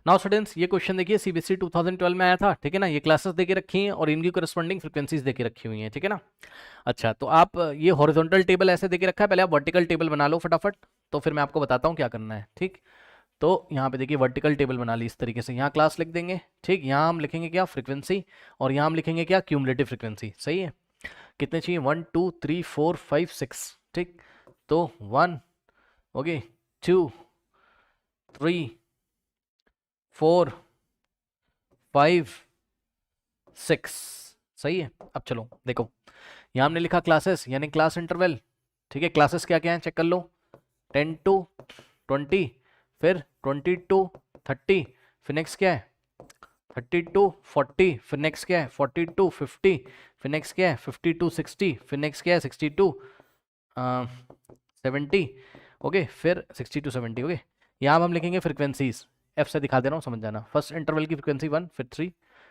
Now students ये question देखिए CBSE 2012 में आया था, ठीक है ना। ये क्लासेस देके रखी हैं और इनकी करस्पॉन्डिंग फ्रीक्वेंसीज देके रखी हुई हैं, ठीक है ना। अच्छा, तो आप ये हॉरिजॉन्टल टेबल ऐसे देके रखा है, पहले आप वर्टिकल टेबल बना लो फटाफट, तो फिर मैं आपको बताता हूँ क्या करना है, ठीक। तो यहाँ पे देखिए वर्टिकल टेबल बना ली इस तरीके से, यहाँ क्लास लिख देंगे, ठीक। यहाँ हम लिखेंगे क्या, फ्रीक्वेंसी, और यहाँ हम लिखेंगे क्या, क्यूमुलेटिव फ्रीक्वेंसी, सही है। कितने चाहिए, 1 2 3 4 5 6, ठीक। तो 1, ओके, 2 3 4 5 6, सही है। अब चलो देखो, यहाँ हमने लिखा क्लासेस यानी क्लास इंटरवल, ठीक है। क्लासेस क्या क्या है चेक कर लो, 10 to 20, फिर 20 to 30, फिर नेक्स्ट क्या है 30 to 40, फिर नेक्स्ट क्या है 40 to 50, फिर नेक्स्ट क्या है 50 to 60, फिर नेक्स्ट क्या है 60 to 70, ओके, फिर 60 to 70, ओके। यहाँ हम लिखेंगे फ्रिक्वेंसीज, एफ से दिखा दे रहा हूँ, समझ जाना। फर्स्ट इंटरवल की फ्रिक्वेंसी 1, फिर 3,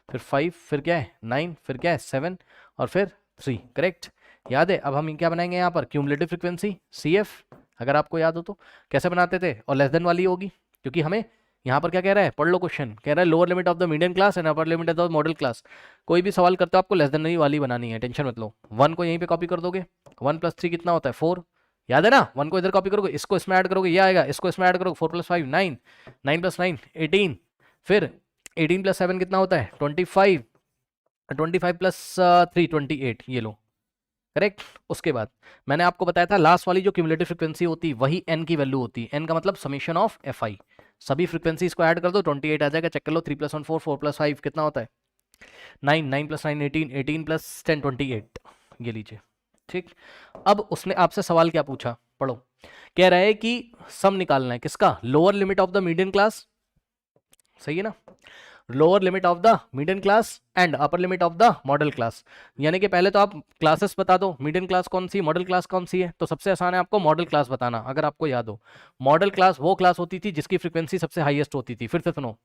फिर 5, फिर क्या है 9, फिर क्या है 7, और फिर 3, करेक्ट, याद है। अब हम क्या बनाएंगे यहाँ पर, क्यूमुलेटिव फ्रिक्वेंसी, सी एफ, अगर आपको याद हो तो। कैसे बनाते थे, और लेस देन वाली होगी, क्योंकि हमें यहाँ पर क्या कह रहा है, पढ़ लो क्वेश्चन, कह रहा है lower limit of the median class and upper limit of the model class. कोई भी सवाल करते हो आपको लेस देन वाली बनानी है, टेंशन मत लो। 1 को यहीं पे कॉपी कर दोगे, 1 + 3 कितना होता है 4, याद है ना। 1 को इधर कॉपी करोगे, इसको इसमें ऐड करोगे, ये आएगा, इसको इसमें ऐड करोगे, 4 + 5 9, 9 + 9 18, फिर 18 + 7 कितना होता है 25, 25 + 3 28, ये लो, करेक्ट। उसके बाद मैंने आपको बताया था लास्ट वाली जो क्यूमुलेटिव फ्रीक्वेंसी होती है वही n की वैल्यू होती है, n का मतलब समीशन ऑफ fi। सभी फ्रीक्वेंसीज को ऐड कर दो, 28 आ जाएगा, चेक कर लो। 3 + 1 4, 4 + 5 कितना होता है 9, 9 + 9 18, 18 + 10 28, ये लीजिए, ठीक। अब उसने आपसे सवाल क्या पूछा, पढ़ो। कह रहा है कि सम निकालना है किसका, lower limit of the median class, सही है ना, lower limit of the median class and upper limit of the model class. यानी कि पहले तो आप क्लासेस बता दो, मीडियन क्लास कौन सी, मॉडल क्लास कौन सी है। तो सबसे आसान है आपको मॉडल क्लास बताना, अगर आपको याद हो। मॉडल क्लास वो क्लास होती थी जिसकी फ्रीक्वेंसी सबसे हाईएस्ट होती थी, फिर से सुनो,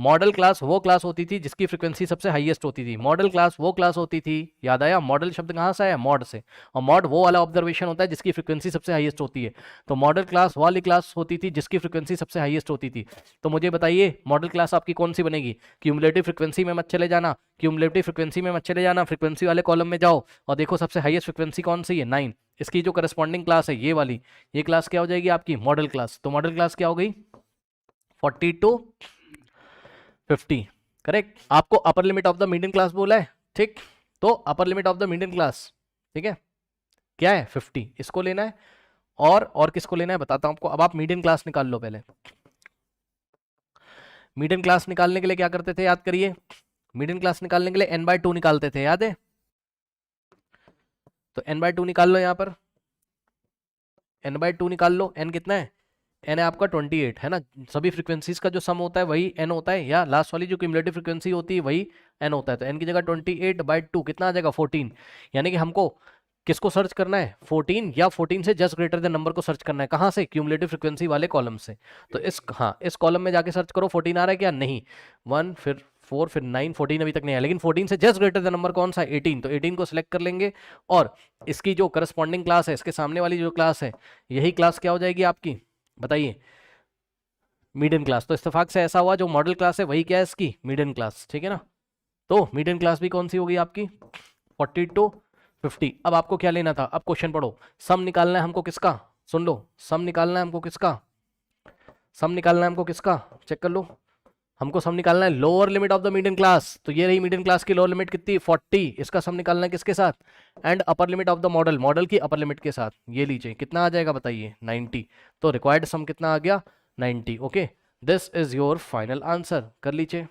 मॉडल क्लास वो क्लास होती थी जिसकी फ्रीक्वेंसी सबसे हाईएस्ट होती थी। मॉडल क्लास वो क्लास होती थी, याद आया, मॉडल शब्द कहाँ से आया, मॉड से, और मॉड वो वाला ऑब्जर्वेशन होता है जिसकी फ्रीक्वेंसी सबसे हाईएस्ट होती है। तो मॉडल क्लास वाली क्लास होती थी जिसकी फ्रीक्वेंसी सबसे हाईएस्ट होती थी। तो मुझे बताइए मॉडल क्लास आपकी कौन सी बनेगी, क्यूमुलेटिव फ्रीक्वेंसी में मत चले जाना, क्यूमुलेटिव फ्रीक्वेंसी में मत चले जाना, फ्रीक्वेंसी वाले कॉलम में जाओ और देखो सबसे हाईएस्ट फ्रीक्वेंसी कौन सी है 9। इसकी जो करस्पॉन्डिंग क्लास है ये वाली, ये क्लास क्या हो जाएगी आपकी मॉडल क्लास। तो मॉडल क्लास क्या हो गई 40 to 50, करेक्ट। आपको upper limit of the median class बोला है, ठीक। तो upper limit of the median class, ठीक है, क्या है 50, इसको लेना है। और किसको लेना है बताता हूं आपको। अब आप मीडियन क्लास निकाल लो। पहले मीडियन क्लास निकालने के लिए क्या करते थे, याद करिए। मीडियन क्लास निकालने के लिए n/2 निकालते थे, याद है। तो n/2 निकाल लो, यहाँ पर n/2 निकाल लो। n कितना है, n है आपका 28, है ना। सभी फ्रीक्वेंसीज का जो सम होता है वही n होता है, या लास्ट वाली जो क्यूमुलेटिव फ्रीक्वेंसी होती है वही n होता है। तो n की जगह 28/2 कितना आ जाएगा 14। यानी कि हमको किसको सर्च करना है 14, या 14 से जस्ट ग्रेटर देन नंबर को सर्च करना है, कहाँ से, क्यूमुलेटिव फ्रीक्वेंसी वाले कॉलम से। तो इस कॉलम में जाके सर्च करो 14 आ रहा है क्या, नहीं। 1 फिर 4 फिर 9, 14 अभी तक नहीं आया, लेकिन 14 से जस्ट ग्रेटर देन नंबर कौन सा 18। तो 18 को सिलेक्ट कर लेंगे, और इसकी जो करस्पॉन्डिंग क्लास है, इसके सामने वाली जो क्लास है, यही क्लास क्या हो जाएगी आपकी, बताइए, मीडियन क्लास। तो इत्तेफाक से ऐसा हुआ जो मॉडल क्लास है वही क्या है इसकी मीडियन क्लास, ठीक है ना। तो मीडियन क्लास भी कौन सी होगी आपकी 40 to 50। अब आपको क्या लेना था, अब क्वेश्चन पढ़ो। सम निकालना है हमको किसका, सुन लो, सम निकालना है हमको किसका, सम निकालना है हमको किसका, चेक कर लो। हमको सम निकालना है lower limit of the median class. तो ये रही मीडियन क्लास की लोअर लिमिट कितनी 40, इसका सम निकालना है किसके साथ, and upper limit of the model, model की अपर लिमिट के साथ। ये लीजिए कितना आ जाएगा बताइए 90। तो रिक्वायर्ड सम कितना आ गया 90, okay. This is your final answer, कर लीजिए।